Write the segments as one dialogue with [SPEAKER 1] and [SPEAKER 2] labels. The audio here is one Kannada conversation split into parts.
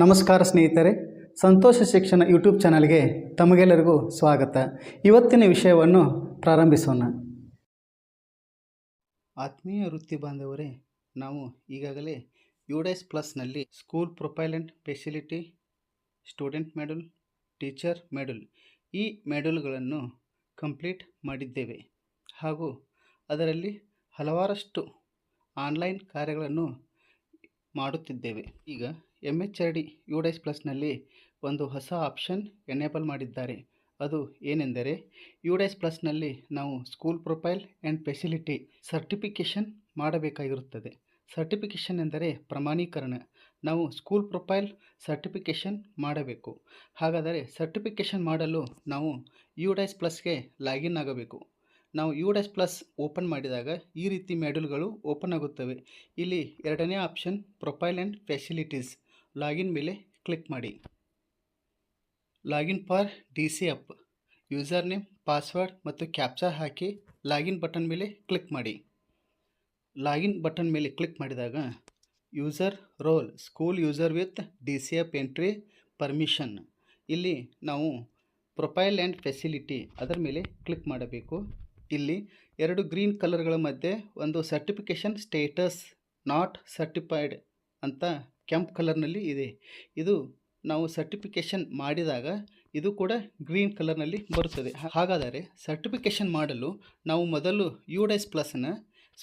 [SPEAKER 1] ನಮಸ್ಕಾರ ಸ್ನೇಹಿತರೆ, ಸಂತೋಷ ಶಿಕ್ಷಣ ಯೂಟ್ಯೂಬ್ ಚಾನಲ್ಗೆ ತಮಗೆಲ್ಲರಿಗೂ ಸ್ವಾಗತ. ಇವತ್ತಿನ ವಿಷಯವನ್ನು ಪ್ರಾರಂಭಿಸೋಣ. ಆತ್ಮೀಯ ವೃತ್ತಿ ಬಾಂಧವರೇ, ನಾವು ಈಗಾಗಲೇ ಯುಡೈಸ್ ಪ್ಲಸ್ನಲ್ಲಿ school profile and facility, student module, teacher module ಈ ಮಾಡ್ಯೂಲ್ಗಳನ್ನು ಕಂಪ್ಲೀಟ್ ಮಾಡಿದ್ದೇವೆ ಹಾಗೂ ಅದರಲ್ಲಿ ಹಲವಾರಷ್ಟು ಆನ್ಲೈನ್ ಕಾರ್ಯಗಳನ್ನು ಮಾಡುತ್ತಿದ್ದೇವೆ. ಈಗ MHRD ಯುಡೈಸ್ ಪ್ಲಸ್ನಲ್ಲಿ ಒಂದು ಹೊಸ ಆಪ್ಷನ್ ಎನೇಬಲ್ ಮಾಡಿದ್ದಾರೆ. ಅದು ಏನೆಂದರೆ, ಯುಡೈಸ್ ಪ್ಲಸ್ನಲ್ಲಿ ನಾವು school profile and facility certification ಮಾಡಬೇಕಾಗಿರುತ್ತದೆ. ಸರ್ಟಿಫಿಕೇಷನ್ ಎಂದರೆ ಪ್ರಮಾಣೀಕರಣ. ನಾವು ಸ್ಕೂಲ್ ಪ್ರೊಫೈಲ್ ಸರ್ಟಿಫಿಕೇಷನ್ ಮಾಡಬೇಕು. ಹಾಗಾದರೆ ಸರ್ಟಿಫಿಕೇಷನ್ ಮಾಡಲು ನಾವು ಯುಡೈಸ್ ಪ್ಲಸ್ಗೆ ಲಾಗಿನ್ ಆಗಬೇಕು. ನಾವು ಯುಡೈಸ್ ಪ್ಲಸ್ ಓಪನ್ ಮಾಡಿದಾಗ ಈ ರೀತಿ ಮಾಡ್ಯೂಲ್ಗಳು ಓಪನ್ ಆಗುತ್ತವೆ. ಇಲ್ಲಿ ಎರಡನೇ option profile and facilities, login ಮೇಲೆ ಕ್ಲಿಕ್ ಮಾಡಿ. Login for DCF, user name, password ಮತ್ತು ಕ್ಯಾಪ್ಚಾ ಹಾಕಿ ಲಾಗಿನ್ ಬಟನ್ ಮೇಲೆ ಕ್ಲಿಕ್ ಮಾಡಿ. ಲಾಗಿನ್ ಬಟನ್ ಮೇಲೆ ಕ್ಲಿಕ್ ಮಾಡಿದಾಗ user role school user with DCF entry permission, ಇಲ್ಲಿ ನಾವು ಪ್ರೊಫೈಲ್ ಆ್ಯಂಡ್ ಫೆಸಿಲಿಟಿ ಅದರ ಮೇಲೆ ಕ್ಲಿಕ್ ಮಾಡಬೇಕು. ಇಲ್ಲಿ ಎರಡು ಗ್ರೀನ್ ಕಲರ್ಗಳ ಮಧ್ಯೆ ಒಂದು ಸರ್ಟಿಫಿಕೇಷನ್ ಸ್ಟೇಟಸ್ ನಾಟ್ ಸರ್ಟಿಫೈಡ್ ಅಂತ ಕೆಂಪು ಕಲರ್ನಲ್ಲಿ ಇದೆ. ಇದು ನಾವು ಸರ್ಟಿಫಿಕೇಷನ್ ಮಾಡಿದಾಗ ಇದು ಕೂಡ ಗ್ರೀನ್ ಕಲರ್ನಲ್ಲಿ ಬರುತ್ತದೆ. ಹಾಗಾದರೆ ಸರ್ಟಿಫಿಕೇಷನ್ ಮಾಡಲು ನಾವು ಮೊದಲು ಯುಡೈಸ್ ಪ್ಲಸ್ನ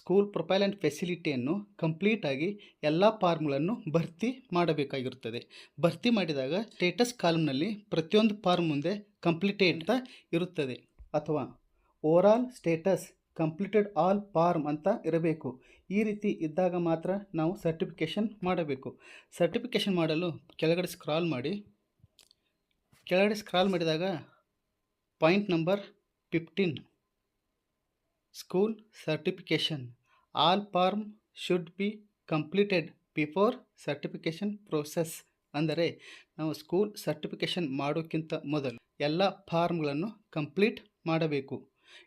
[SPEAKER 1] ಸ್ಕೂಲ್ ಪ್ರೊಫೈಲ್ ಆ್ಯಂಡ್ ಫೆಸಿಲಿಟಿಯನ್ನು ಕಂಪ್ಲೀಟಾಗಿ ಎಲ್ಲ ಫಾರ್ಮ್ಗಳನ್ನು ಭರ್ತಿ ಮಾಡಬೇಕಾಗಿರುತ್ತದೆ. ಭರ್ತಿ ಮಾಡಿದಾಗ ಸ್ಟೇಟಸ್ ಕಾಲಮ್ನಲ್ಲಿ ಪ್ರತಿಯೊಂದು ಫಾರ್ಮ್ ಮುಂದೆ ಕಂಪ್ಲೀಟೆಡ್ ಅಂತ ಇರುತ್ತದೆ, ಅಥವಾ overall status completed all form ಅಂತ ಇರಬೇಕು. ಈ ರೀತಿ ಇದ್ದಾಗ ಮಾತ್ರ ನಾವು ಸರ್ಟಿಫಿಕೇಷನ್ ಮಾಡಬೇಕು. ಸರ್ಟಿಫಿಕೇಷನ್ ಮಾಡಲು ಕೆಳಗಡೆ ಸ್ಕ್ರಾಲ್ ಮಾಡಿ. ಕೆಳಗಡೆ ಸ್ಕ್ರಾಲ್ ಮಾಡಿದಾಗ point number 15 school certification, all form should be completed before certification process. ಅಂದರೆ ನಾವು ಸ್ಕೂಲ್ ಸರ್ಟಿಫಿಕೇಷನ್ ಮಾಡೋಕ್ಕಿಂತ ಮೊದಲು ಎಲ್ಲ ಫಾರ್ಮ್ಗಳನ್ನು ಕಂಪ್ಲೀಟ್ ಮಾಡಬೇಕು.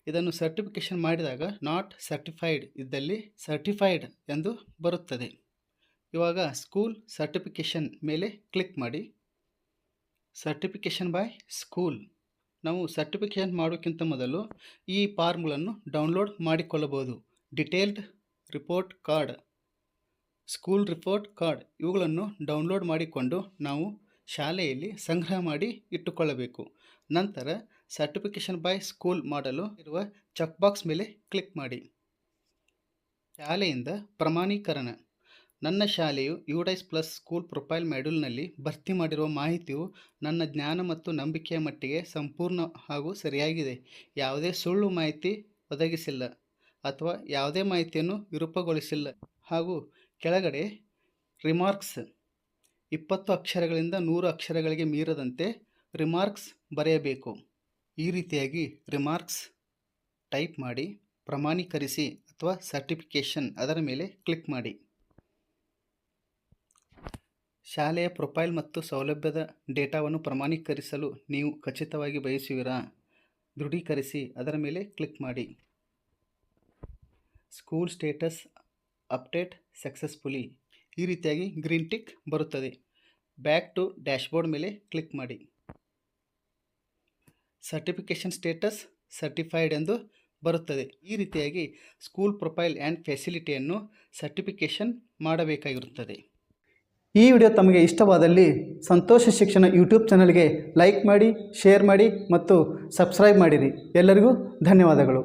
[SPEAKER 1] ಇದನ್ನು ಸರ್ಟಿಫಿಕೇಷನ್ ಮಾಡಿದಾಗ ನಾಟ್ ಸರ್ಟಿಫೈಡ್ ಇದ್ದಲ್ಲಿ ಸರ್ಟಿಫೈಡ್ ಎಂದು ಬರುತ್ತದೆ. ಇವಾಗ ಸ್ಕೂಲ್ ಸರ್ಟಿಫಿಕೇಷನ್ ಮೇಲೆ ಕ್ಲಿಕ್ ಮಾಡಿ. ಸರ್ಟಿಫಿಕೇಷನ್ ಬೈ ಸ್ಕೂಲ್, ನಾವು ಸರ್ಟಿಫಿಕೇಷನ್ ಮಾಡೋಕ್ಕಿಂತ ಮೊದಲು ಈ ಫಾರ್ಮ್ಗಳನ್ನು ಡೌನ್ಲೋಡ್ ಮಾಡಿಕೊಳ್ಳಬಹುದು. Detailed report card, school report card ಇವುಗಳನ್ನು ಡೌನ್ಲೋಡ್ ಮಾಡಿಕೊಂಡು ನಾವು ಶಾಲೆಯಲ್ಲಿ ಸಂಗ್ರಹ ಮಾಡಿ ಇಟ್ಟುಕೊಳ್ಳಬೇಕು. ನಂತರ ಸರ್ಟಿಫಿಕೇಷನ್ ಬೈ ಸ್ಕೂಲ್ ಮಾಡಲು ಇರುವ ಚೆಕ್ ಬಾಕ್ಸ್ ಮೇಲೆ ಕ್ಲಿಕ್ ಮಾಡಿ. ಶಾಲೆಯಿಂದ ಪ್ರಮಾಣೀಕರಣ, ನನ್ನ ಶಾಲೆಯು ಯುಡೈಸ್ ಪ್ಲಸ್ ಸ್ಕೂಲ್ ಪ್ರೊಫೈಲ್ ಮಾಡ್ಯೂಲ್ನಲ್ಲಿ ಭರ್ತಿ ಮಾಡಿರುವ ಮಾಹಿತಿಯು ನನ್ನ ಜ್ಞಾನ ಮತ್ತು ನಂಬಿಕೆಯ ಮಟ್ಟಿಗೆ ಸಂಪೂರ್ಣ ಹಾಗೂ ಸರಿಯಾಗಿದೆ. ಯಾವುದೇ ಸುಳ್ಳು ಮಾಹಿತಿ ಒದಗಿಸಿಲ್ಲ ಅಥವಾ ಯಾವುದೇ ಮಾಹಿತಿಯನ್ನು ವಿರೂಪಗೊಳಿಸಿಲ್ಲ. ಹಾಗೂ ಕೆಳಗಡೆ ರಿಮಾರ್ಕ್ಸ್ 20 ಅಕ್ಷರಗಳಿಂದ 100 ಅಕ್ಷರಗಳಿಗೆ ಮೀರದಂತೆ ರಿಮಾರ್ಕ್ಸ್ ಬರೆಯಬೇಕು. ಈ ರೀತಿಯಾಗಿ ರಿಮಾರ್ಕ್ಸ್ ಟೈಪ್ ಮಾಡಿ ಪ್ರಮಾಣೀಕರಿಸಿ ಅಥವಾ ಸರ್ಟಿಫಿಕೇಷನ್ ಅದರ ಮೇಲೆ ಕ್ಲಿಕ್ ಮಾಡಿ. ಶಾಲೆಯ ಪ್ರೊಫೈಲ್ ಮತ್ತು ಸೌಲಭ್ಯದ ಡೇಟಾವನ್ನು ಪ್ರಮಾಣೀಕರಿಸಲು ನೀವು ಖಚಿತವಾಗಿ ಬಯಸುವಿರಾ? ದೃಢೀಕರಿಸಿ ಅದರ ಮೇಲೆ ಕ್ಲಿಕ್ ಮಾಡಿ. ಸ್ಕೂಲ್ ಸ್ಟೇಟಸ್ ಅಪ್ಡೇಟ್ ಸಕ್ಸಸ್ಫುಲಿ, ಈ ರೀತಿಯಾಗಿ ಗ್ರೀನ್ ಟಿಕ್ ಬರುತ್ತದೆ. ಬ್ಯಾಕ್ ಟು ಡ್ಯಾಶ್ಬೋರ್ಡ್ ಮೇಲೆ ಕ್ಲಿಕ್ ಮಾಡಿ. ಸರ್ಟಿಫಿಕೇಷನ್ ಸ್ಟೇಟಸ್ ಸರ್ಟಿಫೈಡ್ ಎಂದು ಬರುತ್ತದೆ. ಈ ರೀತಿಯಾಗಿ ಸ್ಕೂಲ್ ಪ್ರೊಫೈಲ್ ಆ್ಯಂಡ್ ಫೆಸಿಲಿಟಿಯನ್ನು ಸರ್ಟಿಫಿಕೇಷನ್ ಮಾಡಬೇಕಾಗಿರುತ್ತದೆ. ಈ ವಿಡಿಯೋ ತಮಗೆ ಇಷ್ಟವಾದಲ್ಲಿ ಸಂತೋಷ ಶಿಕ್ಷಣ ಯೂಟ್ಯೂಬ್ ಚಾನಲ್ಗೆ ಲೈಕ್ ಮಾಡಿ, ಶೇರ್ ಮಾಡಿ ಮತ್ತು ಸಬ್ಸ್ಕ್ರೈಬ್ ಮಾಡಿರಿ. ಎಲ್ಲರಿಗೂ ಧನ್ಯವಾದಗಳು.